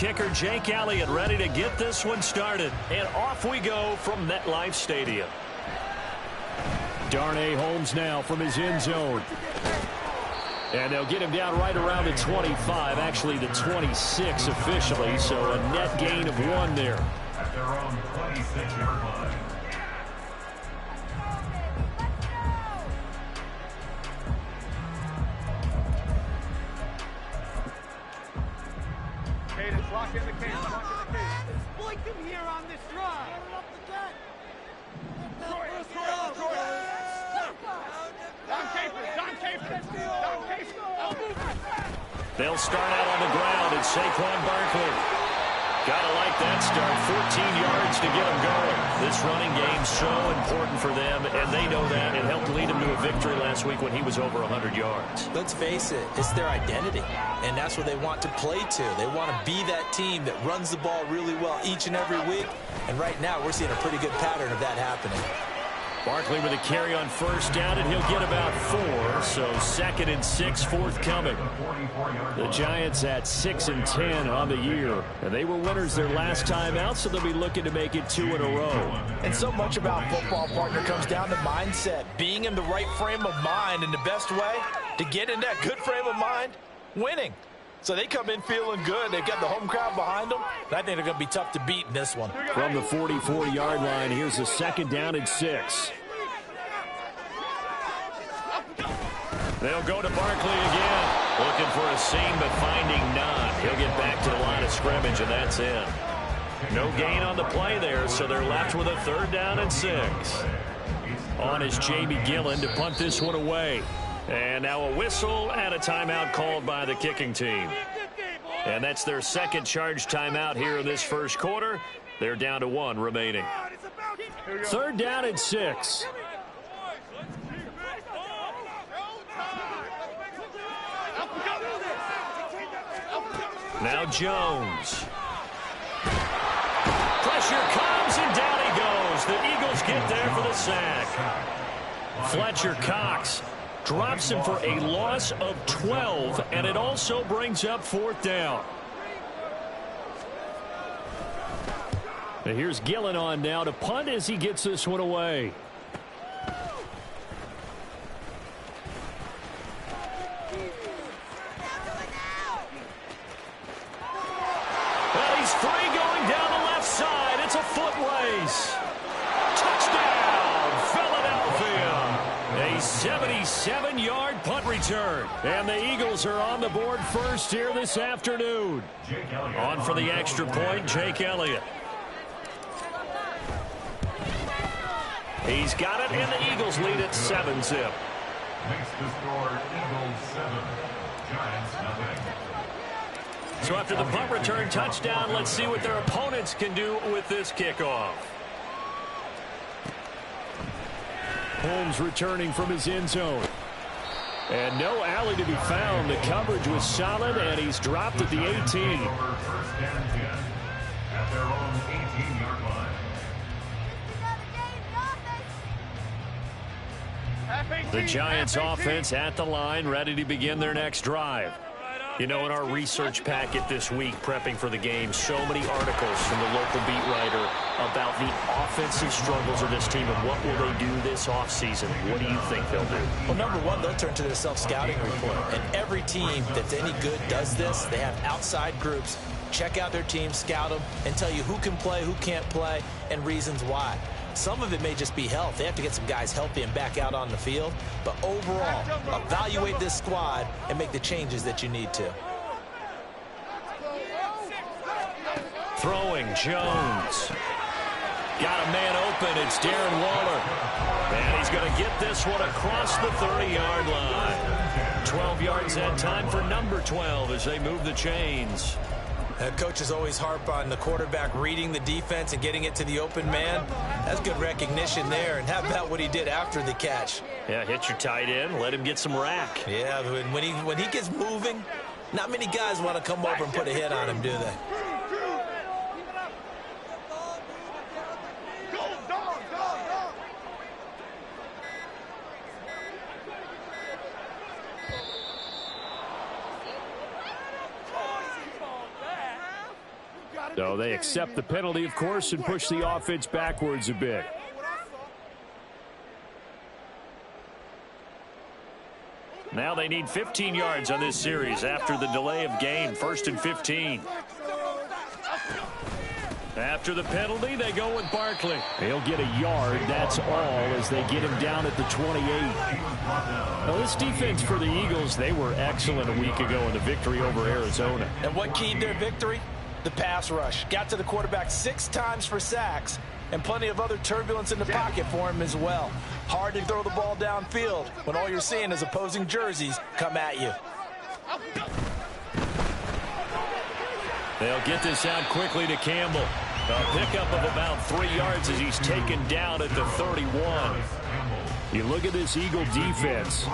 kicker Jake Elliott ready to get this one started. And off we go from MetLife Stadium. Darnay Holmes now from his end zone. And they'll get him down right around the 25, actually the 26 officially, so a net gain of 1 there. At their own 26-yard line. Lock in the case, lock in the case. Exploit them here on this drive. They'll start out on the ground, and Saquon Barkley. Gotta like that start. 14 yards to get them going. This running game's so important for them, and they know that. It helped lead them to a victory last week when he was over 100 yards. Let's face it, it's their identity, and that's what they want to play to. They want to be that team that runs the ball really well each and every week, and right now we're seeing a pretty good pattern of that happening. Barkley with a carry on first down, and he'll get about 4, so 2nd and 6 forthcoming. The Giants at 6-10 on the year, and they were winners their last time out, so they'll be looking to make it 2 in a row. And so much about football, partner, comes down to mindset, being in the right frame of mind, and the best way to get in that good frame of mind, winning. So they come in feeling good. They've got the home crowd behind them. And I think they're going to be tough to beat in this one. From the 44-yard line, here's a 2nd down and 6. They'll go to Barkley again. Looking for a seam, but finding none. He'll get back to the line of scrimmage, and that's it. No gain on the play there, so they're left with a 3rd down and 6. On is Jamie Gillen to punt this one away. And now a whistle and a timeout called by the kicking team. And that's their 2nd charge timeout here in this first quarter. They're down to 1 remaining. 3rd down and 6. Now Jones. Pressure comes, and down he goes. The Eagles get there for the sack. Fletcher Cox drops him for a loss of 12, and it also brings up 4th down. And here's Gillen on now to punt as he gets this one away. Well, he's free going down the left side. It's a foot race. Touchdown, Philadelphia. A 77-yard punt return. And the Eagles are on the board first here this afternoon. On for the extra point, Jake Elliott. He's got it, and the Eagles lead at 7-zip. Makes the score Eagles 7, Giants nothing. So after the punt return touchdown, let's see what their opponents can do with this kickoff. Holmes returning from his end zone. And no alley to be found. The coverage was solid, and he's dropped at the 18. First and 10 at their own 18-yard line. The Giants offense at the line, ready to begin their next drive. You know, in our research packet this week, prepping for the game, so many articles from the local beat writer about the offensive struggles of this team and what will they do this offseason. What do you think they'll do? Well, number one, they'll turn to their self-scouting report. And every team that's any good does this. They have outside groups. Check out their team, scout them, and tell you who can play, who can't play, and reasons why. Some of it may just be health. They have to get some guys healthy and back out on the field. But overall, evaluate this squad and make the changes that you need to. Throwing, Jones. Got a man open. It's Darren Waller. And he's going to get this one across the 30-yard line. 12 yards that time for number 12 as they move the chains. Coaches always harp on the quarterback reading the defense and getting it to the open man. That's good recognition there. And how about what he did after the catch? Yeah, hit your tight end. Let him get some rack. Yeah, when he gets moving, not many guys want to come over and put a hit on him, do they? So they accept the penalty, of course, and push the offense backwards a bit. Now they need 15 yards on this series after the delay of game. 1st and 15. After the penalty, they go with Barkley. He'll get a yard, that's all, as they get him down at the 28. Now, this defense for the Eagles, they were excellent a week ago in the victory over Arizona. And what keyed their victory? The pass rush. Got to the quarterback 6 times for sacks, and plenty of other turbulence in the pocket for him as well. Hard to throw the ball downfield when all you're seeing is opposing jerseys come at you. They'll get this out quickly to Campbell. A pickup of about 3 yards as he's taken down at the 31. You look at this Eagle defense.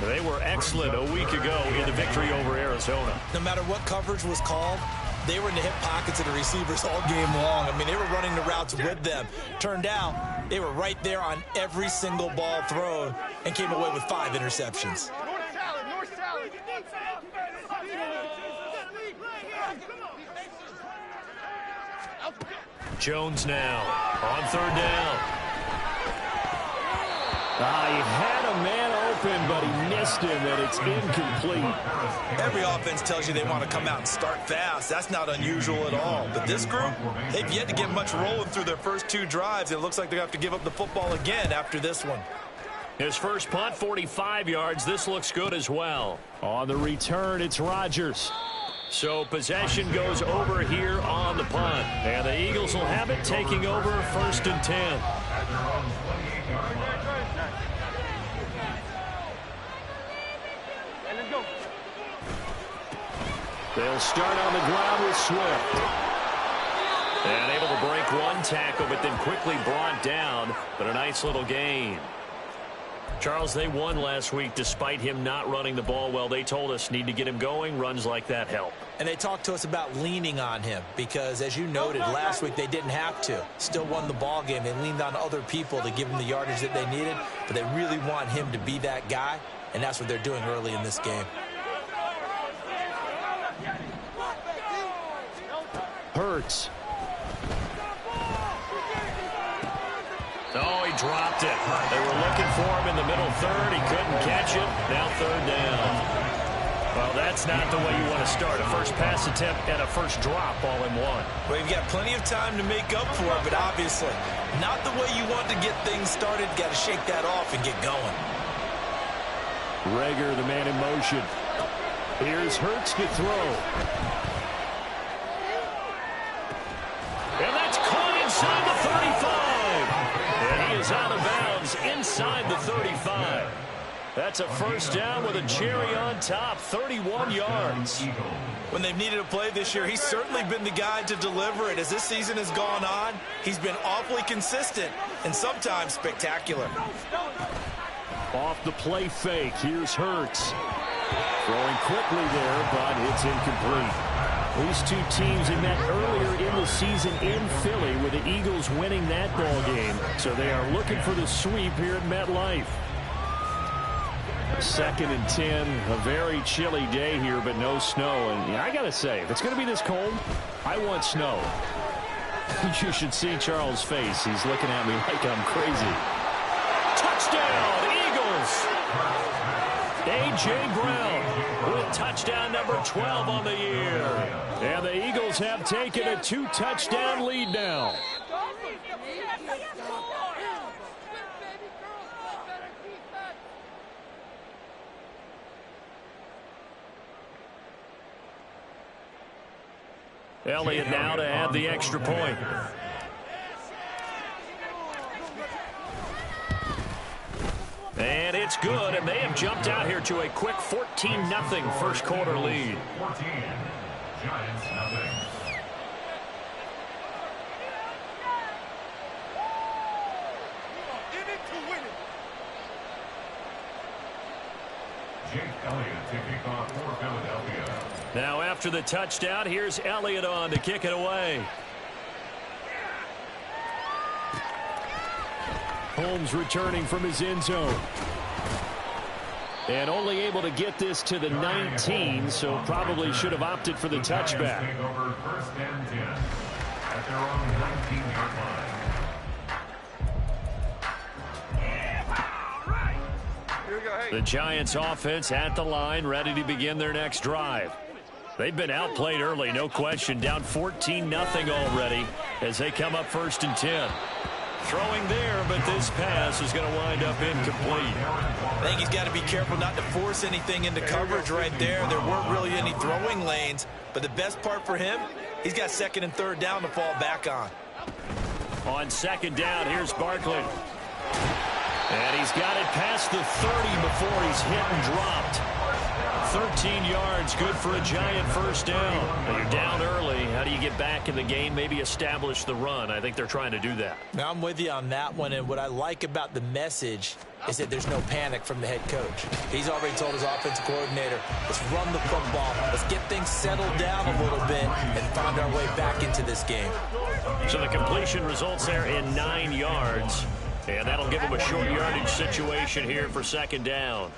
They were excellent a week ago in the victory over Arizona. No matter what coverage was called, they were in the hip pockets of the receivers all game long. I mean, they were running the routes with them. Turned out, they were right there on every single ball thrown and came away with 5 interceptions. North salad. Jones now on 3rd down. He had a man open, but he missed him, and it's incomplete. Every offense tells you they want to come out and start fast. That's not unusual at all. But this group, they've yet to get much rolling through their first 2 drives. It looks like they have to give up the football again after this one. His first punt, 45 yards. This looks good as well. On the return, it's Rodgers. So possession goes over here on the punt. And the Eagles will have it, taking over 1st and 10. They'll start on the ground with Swift. And able to break 1 tackle, but then quickly brought down. But a nice little gain. Charles, they won last week despite him not running the ball well. They told us need to get him going. Runs like that help. And they talked to us about leaning on him because, as you noted, last week they didn't have to. Still won the ball game. They leaned on other people to give them the yardage that they needed, but they really want him to be that guy, and that's what they're doing early in this game. Hurts. Oh, he dropped it. They were looking for him in the middle 3rd. He couldn't catch it. Now 3rd down. Well, that's not the way you want to start. A first pass attempt and a first drop all in one. Well, you've got plenty of time to make up for it, but obviously not the way you want to get things started. Got to shake that off and get going. Rager, the man in motion. Here's Hurts to throw. And that's caught inside the 35. And he is out of bounds inside the 35. That's a first down with a cherry on top, 31 yards. When they've needed a play this year, he's certainly been the guy to deliver it. As this season has gone on, he's been awfully consistent and sometimes spectacular. Off the play fake, here's Hurts. Throwing quickly there, but it's incomplete. These two teams have met earlier in the season in Philly with the Eagles winning that ball game. So they are looking for the sweep here at MetLife. 2nd and 10, a very chilly day here, but no snow. And I got to say, if it's going to be this cold, I want snow. You should see Charles' face. He's looking at me like I'm crazy. Touchdown, Eagles! A.J. Brown with touchdown number 12 on the year. And the Eagles have taken a 2-touchdown lead now. Elliott now to add the extra point. And it's good, and they have jumped out here to a quick 14-0 first quarter lead. 14, Giants nothing. In it to win it. Jake Elliott to kick off for Philadelphia. Now after the touchdown, here's Elliott on to kick it away. Holmes returning from his end zone. And only able to get this to the 19, so probably should have opted for the touchback. Take over 1st and 10. their own 19-yard line. The Giants offense at the line, ready to begin their next drive. They've been outplayed early, no question. Down 14-0 already as they come up 1st and 10. Throwing there, but this pass is going to wind up incomplete. I think he's got to be careful not to force anything into coverage right there. There weren't really any throwing lanes, but the best part for him, he's got 2nd and 3rd down to fall back on. On 2nd down, here's Barkley. And he's got it past the 30 before he's hit and dropped. 13 yards, good for a Giant 1st down. Now you're down early. How do you get back in the game? Maybe establish the run. I think they're trying to do that. Now I'm with you on that one, and what I like about the message is that there's no panic from the head coach. He's already told his offensive coordinator, let's run the football, let's get things settled down a little bit and find our way back into this game. So the completion results there in 9 yards, and that'll give them a short yardage situation here for 2nd down.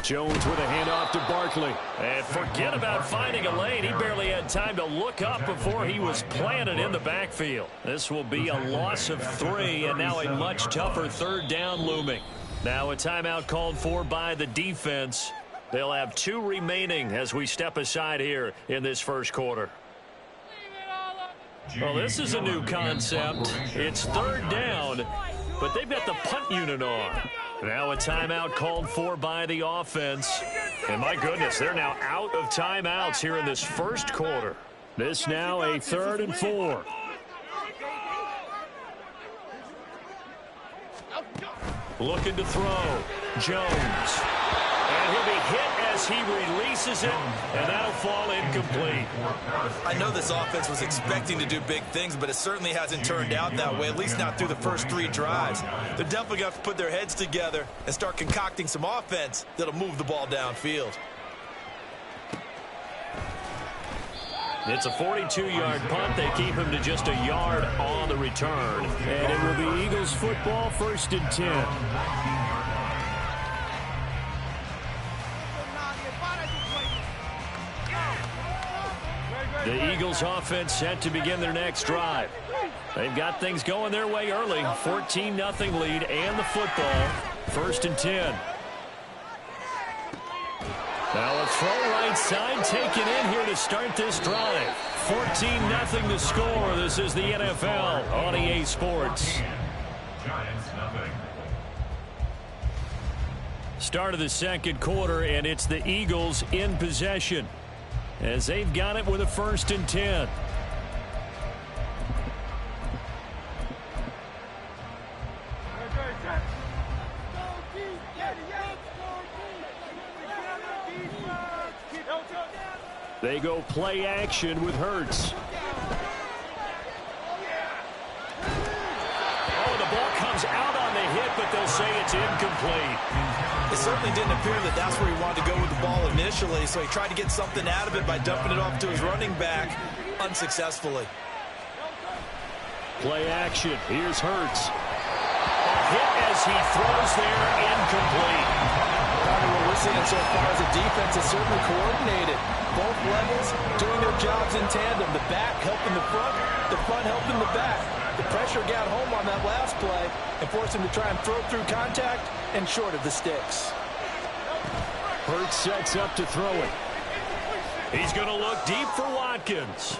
Jones with a handoff to Barkley. And forget about finding a lane. He barely had time to look up before he was planted in the backfield. This will be a loss of 3, and now a much tougher 3rd down looming. Now a timeout called for by the defense. They'll have 2 remaining as we step aside here in this 1st quarter. Well, this is a new concept. It's 3rd down, but they've got the punt unit on. Now a timeout called for by the offense. And my goodness, they're now out of timeouts here in this 1st quarter. This now a 3rd and 4. Looking to throw. Jones. And he'll be hit as he releases it, and that'll fall incomplete. I know this offense was expecting to do big things, but it certainly hasn't turned out that way, at least not through the first 3 drives. They're definitely going to have to put their heads together and start concocting some offense that'll move the ball downfield. It's a 42-yard punt. They keep him to just a yard on the return. And it will be Eagles football, 1st and 10. The Eagles offense set to begin their next drive. They've got things going their way early. 14-0 lead and the football. 1st and 10. Now a throw right side taken in here to start this drive. 14-0 the score. This is the NFL on EA Sports. Giants nothing. Start of the 2nd quarter, and it's the Eagles in possession as they've got it with a 1st and 10. They go play action with Hurts. Oh, the ball comes out on the hit, but they'll say it's incomplete. It certainly didn't appear that that's where he wanted to go with the ball initially, so he tried to get something out of it by dumping it off to his running back unsuccessfully. Play action. Here's Hurts. A hit as he throws there, incomplete. What we're seeing so far as a defense is certainly coordinated. Both levels doing their jobs in tandem. The back helping the front helping the back. The pressure got home on that last play and forced him to try and throw through contact and short of the sticks. Hurts sets up to throw it. He's going to look deep for Watkins.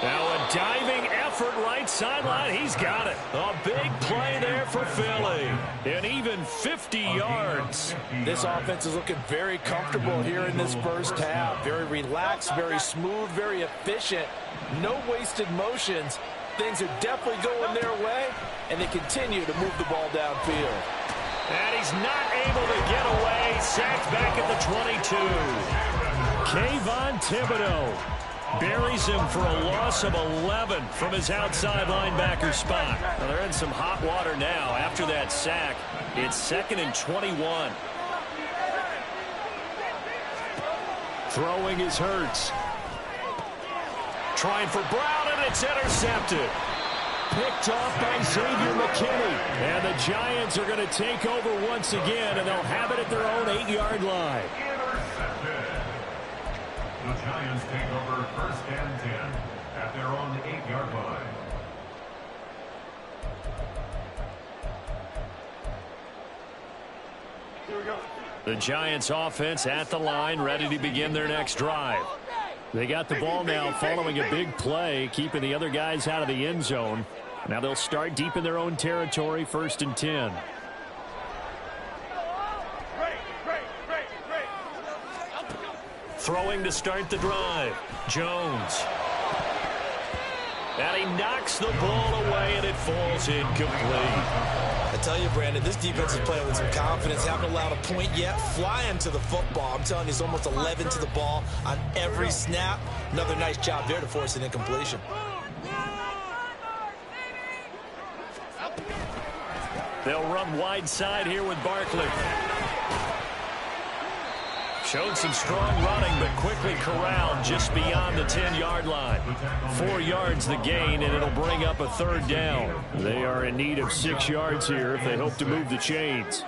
Now a diving effort right sideline. He's got it. A big play there for Philly. And even 50 yards. This offense is looking very comfortable here in this first half. Very relaxed, very smooth, very efficient. No wasted motions. Things are definitely going their way, and they continue to move the ball downfield. And he's not able to get away. Sacked back at the 22. Kayvon Thibodeau buries him for a loss of 11 from his outside linebacker spot. Well, they're in some hot water now. After that sack, it's 2nd and 21. Throwing is Hurts. Trying for Brown, and it's intercepted. Picked off by Xavier McKinney. And the Giants are going to take over once again, and they'll have it at their own 8-yard line. The Giants take over 1st and 10 at their own 8-yard line. The Giants offense at the line, ready to begin their next drive. They got the ball now following a big play, keeping the other guys out of the end zone. Now they'll start deep in their own territory, 1st and 10. Throwing to start the drive. Jones. And he knocks the ball away, and it falls incomplete. I tell you, Brandon, this defense is playing with some confidence. Haven't allowed a point yet. Flying to the football. I'm telling you, it's almost 11 to the ball on every snap. Another nice job there to force an incompletion. They'll run wide side here with Barkley. Showed some strong running, but quickly corralled just beyond the 10-yard line. 4 yards the gain, and it'll bring up a 3rd down. They are in need of 6 yards here if they hope to move the chains.